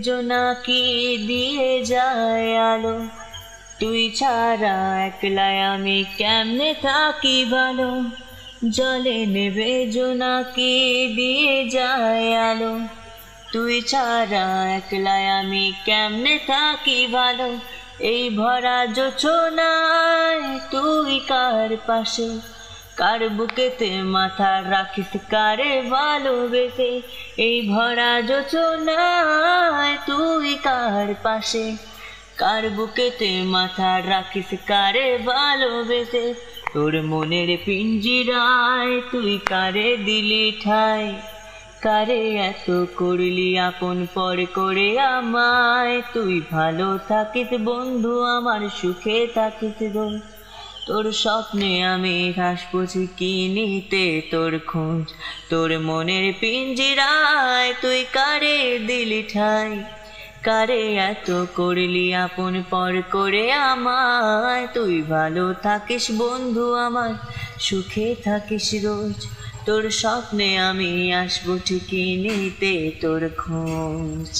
জোনাকি দিয়ে যায় আলো, তুই ছাড়া একলাই আমি কেমনে থাকি ভালো। জলে নেবে জোনাকি দিয়ে যায় আলো, তুই ছাড়া একলাই আমি কেমনে থাকি ভালো। এই ভরা জোছনায় তুই কার পাশে, কার বুকেতে মাথা রাখিস কারে ভালোবেসে। এই ভরা জোছনায় তুই কার পাশে, কার বুকেতে মাথা রাখিস কারে ভালোবেসে। তোর মনের পিঞ্জিরায় তুই কারে দিলি ঠাই, কারে এত করলি আপন পর করে আমায়। তুই ভালো থাকিস বন্ধু আমার, সুখে থাকিস রোজ। তোর স্বপ্নে আমি হাসবো কি নিতে তোর খোঁজ। তোর মনের পিঞ্জিরায় তুই কারে দিলি ঠাই, কারে এত করলি আপন পর করে আমায়। তুই ভালো থাকিস বন্ধু আমার, সুখে থাকিস রোজ। তোর স্বপ্নে আমি আসবো ঠিকই নিতে তোর খোঁজ।